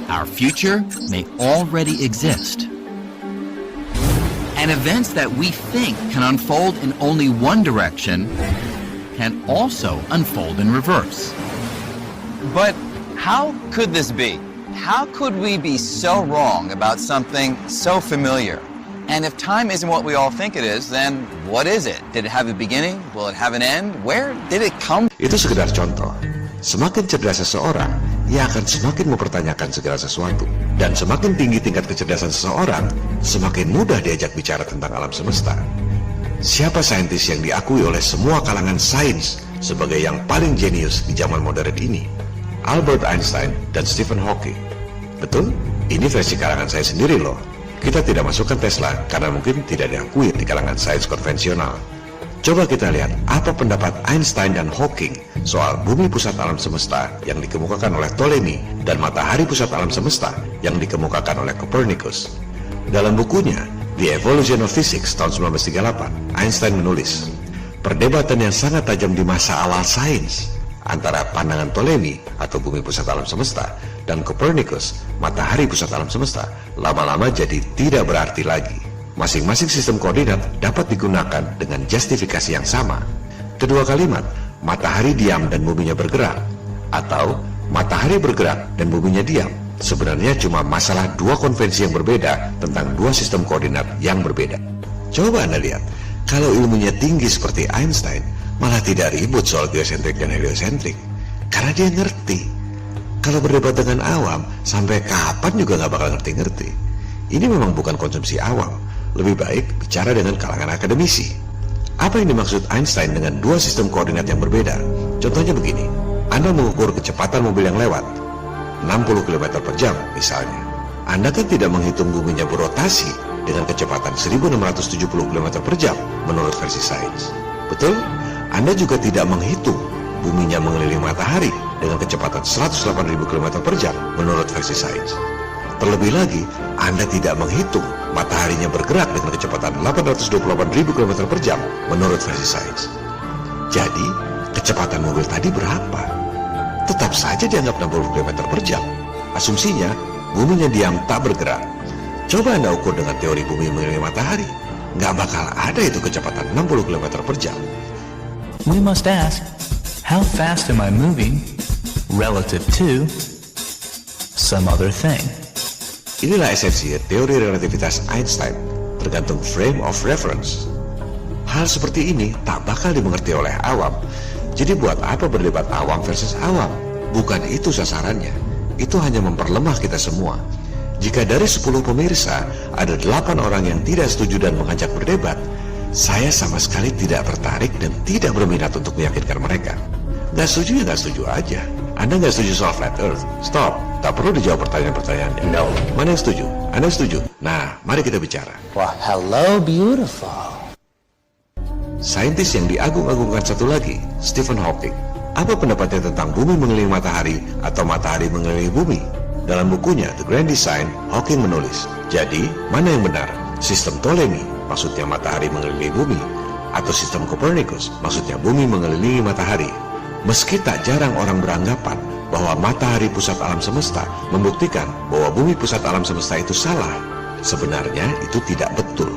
our future may already exist. And events that we think can unfold in only one direction can also unfold in reverse. But how could this be? How could we be so wrong about something so familiar? And if time isn't what we all think it is, then what is it? Did it have a beginning? Will it have an end? Where did it come? Itu sekedar contoh. Semakin cerdas seseorang, ia akan semakin mempertanyakan segala sesuatu. Dan semakin tinggi tingkat kecerdasan seseorang, semakin mudah diajak bicara tentang alam semesta. Siapa saintis yang diakui oleh semua kalangan sains sebagai yang paling jenius di zaman modern ini? Albert Einstein dan Stephen Hawking. Betul? Ini versi kalangan saya sendiri loh. Kita tidak masukkan Tesla karena mungkin tidak diakui di kalangan sains konvensional. Coba kita lihat apa pendapat Einstein dan Hawking soal bumi pusat alam semesta yang dikemukakan oleh Ptolemy dan matahari pusat alam semesta yang dikemukakan oleh Copernicus. Dalam bukunya The Evolution of Physics tahun 1938, Einstein menulis, perdebatan yang sangat tajam di masa awal sains antara pandangan Ptolemy atau bumi pusat alam semesta dan Copernicus, matahari pusat alam semesta, lama-lama jadi tidak berarti lagi. Masing-masing sistem koordinat dapat digunakan dengan justifikasi yang sama. Kedua kalimat, matahari diam dan buminya bergerak, atau matahari bergerak dan buminya diam, sebenarnya cuma masalah dua konvensi yang berbeda tentang dua sistem koordinat yang berbeda. Coba Anda lihat, kalau ilmunya tinggi seperti Einstein, malah tidak ribut soal geosentrik dan heliosentrik, karena dia ngerti. Kalau berdebat dengan awam, sampai kapan juga nggak bakal ngerti-ngerti. Ini memang bukan konsumsi awam, lebih baik bicara dengan kalangan akademisi. Apa yang dimaksud Einstein dengan dua sistem koordinat yang berbeda? Contohnya begini, Anda mengukur kecepatan mobil yang lewat, 60 km per jam misalnya. Anda kan tidak menghitung buminya berotasi dengan kecepatan 1670 km per jam menurut versi sains. Betul? Anda juga tidak menghitung buminya mengelilingi matahari dengan kecepatan 108.000 km per jam menurut versi sains. Terlebih lagi, Anda tidak menghitung mataharinya bergerak dengan kecepatan 828.000 km per jam menurut versi sains. Jadi, kecepatan mobil tadi berapa? Tetap saja dianggap 60 km per jam. Asumsinya, buminya diam tak bergerak. Coba Anda ukur dengan teori bumi mengelilingi matahari. Nggak bakal ada itu kecepatan 60 km per jam. We must ask, how fast am I moving relative to some other thing? Inilah esensi teori relativitas Einstein, tergantung frame of reference. Hal seperti ini tak bakal dimengerti oleh awam. Jadi buat apa berdebat awam versus awam? Bukan itu sasarannya. Itu hanya memperlemah kita semua. Jika dari 10 pemirsa ada 8 orang yang tidak setuju dan mengajak berdebat, saya sama sekali tidak tertarik dan tidak berminat untuk meyakinkan mereka. Nggak setuju ya nggak setuju aja. Anda nggak setuju soal flat earth? Stop. Tak perlu dijawab pertanyaan-pertanyaannya. No. Mana yang setuju? Anda setuju? Nah, mari kita bicara. Well, hello beautiful. Saintis yang diagung-agungkan satu lagi, Stephen Hawking. Apa pendapatnya tentang bumi mengelilingi matahari atau matahari mengelilingi bumi? Dalam bukunya The Grand Design, Hawking menulis, jadi mana yang benar? Sistem Ptolemy, maksudnya matahari mengelilingi bumi, atau sistem Copernicus, maksudnya bumi mengelilingi matahari? Meski tak jarang orang beranggapan bahwa matahari pusat alam semesta membuktikan bahwa bumi pusat alam semesta itu salah, sebenarnya itu tidak betul.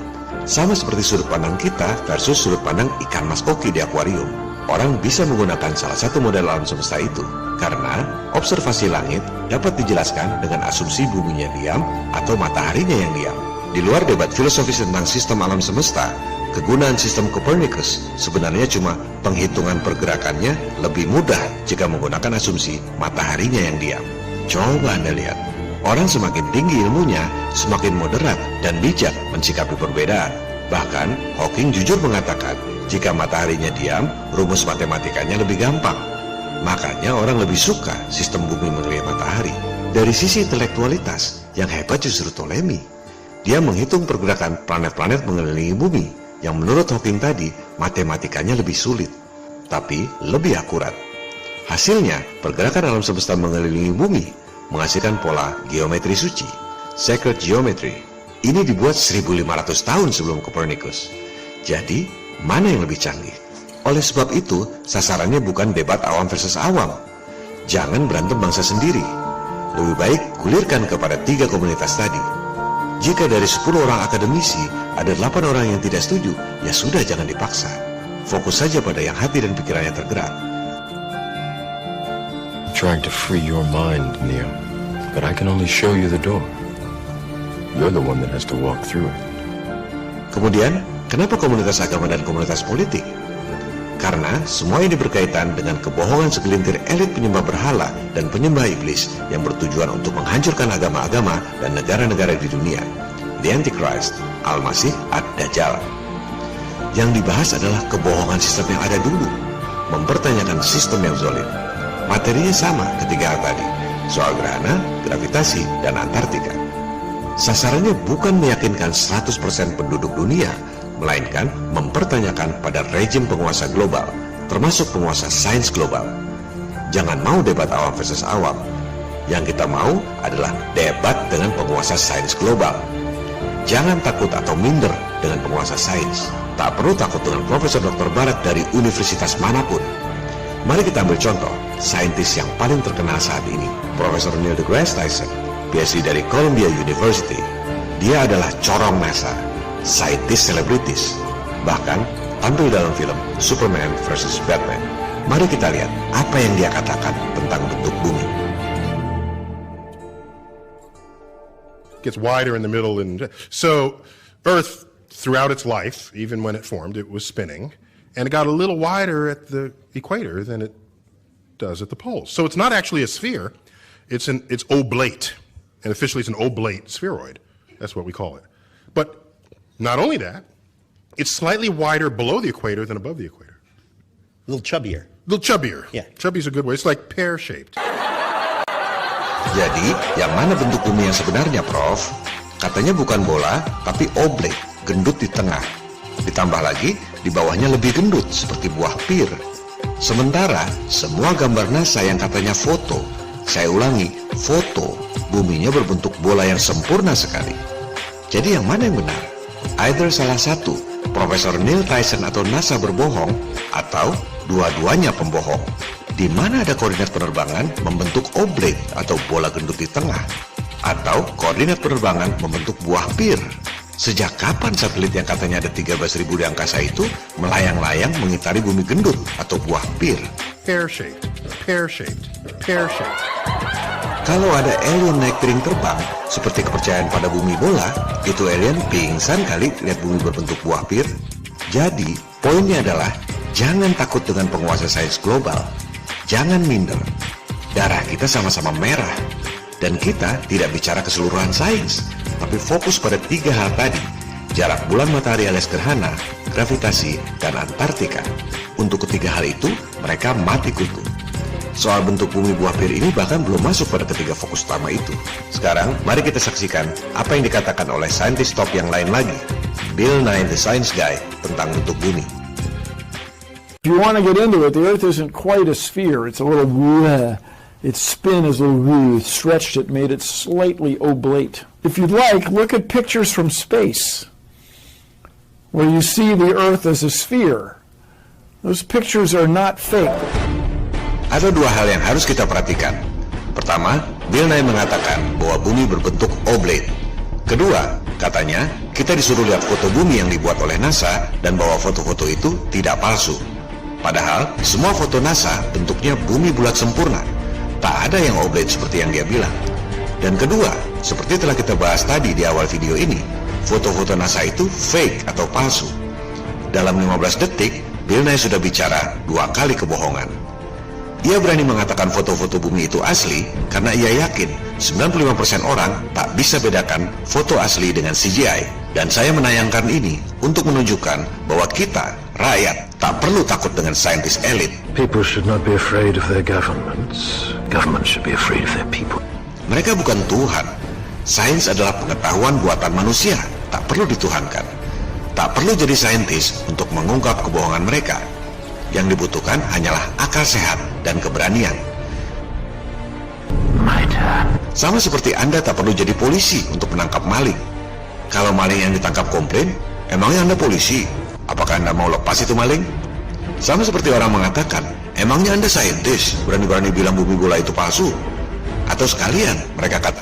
Sama seperti sudut pandang kita versus sudut pandang ikan mas koki di akuarium. Orang bisa menggunakan salah satu model alam semesta itu karena observasi langit dapat dijelaskan dengan asumsi buminya diam atau mataharinya yang diam. Di luar debat filosofis tentang sistem alam semesta, kegunaan sistem Copernicus sebenarnya cuma penghitungan pergerakannya lebih mudah jika menggunakan asumsi mataharinya yang diam. Coba Anda lihat, orang semakin tinggi ilmunya, semakin moderat dan bijak mensikapi perbedaan. Bahkan, Hawking jujur mengatakan, jika mataharinya diam, rumus matematikanya lebih gampang. Makanya orang lebih suka sistem bumi mengelilingi matahari. Dari sisi intelektualitas, yang hebat justru Ptolemy. Dia menghitung pergerakan planet-planet mengelilingi bumi, yang menurut Hawking tadi, matematikanya lebih sulit, tapi lebih akurat. Hasilnya, pergerakan alam semesta mengelilingi bumi menghasilkan pola geometri suci, sacred geometry. Ini dibuat 1500 tahun sebelum Copernicus. Jadi, mana yang lebih canggih? Oleh sebab itu, sasarannya bukan debat awam versus awam. Jangan berantem bangsa sendiri. Lebih baik gulirkan kepada 3 komunitas tadi. Jika dari 10 orang akademisi ada 8 orang yang tidak setuju, ya sudah, jangan dipaksa. Fokus saja pada yang hati dan pikirannya tergerak. Trying to free your mind, Neo, but I can only show you the door. You're the one that has to walk through it. Kemudian, kenapa komunitas agama dan komunitas politik? Karena semua ini berkaitan dengan kebohongan segelintir elit penyembah berhala dan penyembah iblis yang bertujuan untuk menghancurkan agama-agama dan negara-negara di dunia. The Antichrist, Al-Masih, Ad-Dajjal. Yang dibahas adalah kebohongan sistem yang ada dulu, mempertanyakan sistem yang zalim. Materinya sama ketiga hal tadi, soal gerhana, gravitasi, dan Antartika. Sasarannya bukan meyakinkan 100% penduduk dunia, melainkan mempertanyakan pada rejim penguasa global, termasuk penguasa sains global. Jangan mau debat awam versus awam. Yang kita mau adalah debat dengan penguasa sains global. Jangan takut atau minder dengan penguasa sains. Tak perlu takut dengan profesor doktor barat dari universitas manapun. Mari kita ambil contoh saintis yang paling terkenal saat ini, Profesor Neil deGrasse Tyson, PhD dari Columbia University. Dia adalah corong NASA, saintis selebritis, bahkan tampil dalam film Superman vs. Batman. Mari kita lihat apa yang dia katakan tentang bentuk bumi. Gets wider in the middle, and so Earth, throughout its life, even when it formed, it was spinning, and it got a little wider at the equator than it does at the poles. So it's not actually a sphere; it's oblate, and officially it's an oblate spheroid. That's what we call it. But not only that, it's slightly wider below the equator than above the equator. A little chubbier. A little chubbier. Yeah. Chubby's a good way. It's like pear-shaped. Jadi, yang mana bentuk bumi yang sebenarnya, Prof? Katanya bukan bola, tapi oblate, gendut di tengah. Ditambah lagi, di bawahnya lebih gendut, seperti buah pir. Sementara, semua gambar NASA yang katanya foto, saya ulangi, foto, buminya berbentuk bola yang sempurna sekali. Jadi yang mana yang benar? Either salah satu, Profesor Neil Tyson atau NASA berbohong, atau dua-duanya pembohong. Di mana ada koordinat penerbangan membentuk oblate atau bola gendut di tengah, atau koordinat penerbangan membentuk buah pir. Sejak kapan satelit yang katanya ada 13.000 di angkasa itu melayang-layang mengitari bumi gendut atau buah pir? Pear-shaped, pear-shaped, pear-shaped. Kalau ada alien naik piring terbang, seperti kepercayaan pada bumi bola, itu alien pingsan kali lihat bumi berbentuk buah pir. Jadi, poinnya adalah jangan takut dengan penguasa sains global. Jangan minder. Darah kita sama-sama merah. Dan kita tidak bicara keseluruhan sains, tapi fokus pada 3 hal tadi. Jarak bulan matahari alias gerhana, gravitasi, dan Antartika. Untuk ketiga hal itu, mereka mati kutu. Soal bentuk bumi buah pir ini bahkan belum masuk pada ketiga fokus utama itu. Sekarang, mari kita saksikan apa yang dikatakan oleh saintis top yang lain lagi, Bill Nye the Science Guy, tentang bentuk bumi. If you want to get into it, the Earth isn't quite a sphere. It's a little, its spin is a little stretched it, made it slightly oblate. If you'd like, look at pictures from space, where you see the Earth as a sphere. Those pictures are not fake. Ada 2 hal yang harus kita perhatikan. Pertama, Bill Nye mengatakan bahwa bumi berbentuk oblate. Kedua, katanya kita disuruh lihat foto bumi yang dibuat oleh NASA dan bahwa foto-foto itu tidak palsu. Padahal semua foto NASA bentuknya bumi bulat sempurna. Tak ada yang oblate seperti yang dia bilang. Dan kedua, seperti telah kita bahas tadi di awal video ini, foto-foto NASA itu fake atau palsu. Dalam 15 detik, Bill Nye sudah bicara 2 kali kebohongan. Ia berani mengatakan foto-foto bumi itu asli karena ia yakin 95% orang tak bisa bedakan foto asli dengan CGI. Dan saya menayangkan ini untuk menunjukkan bahwa kita, rakyat, tak perlu takut dengan saintis elit. People should not be afraid of their governments. Governments should be afraid of their people. Mereka bukan Tuhan. Sains adalah pengetahuan buatan manusia, tak perlu dituhankan. Tak perlu jadi saintis untuk mengungkap kebohongan mereka. Yang dibutuhkan hanyalah akal sehat dan keberanian. Sama seperti Anda tak perlu jadi polisi untuk menangkap maling. Kalau maling yang ditangkap komplain, emangnya Anda polisi? Apakah Anda mau lepas itu maling? Sama seperti orang mengatakan, emangnya Anda saintis, berani-berani bilang bumi bola itu palsu? Atau sekalian mereka kata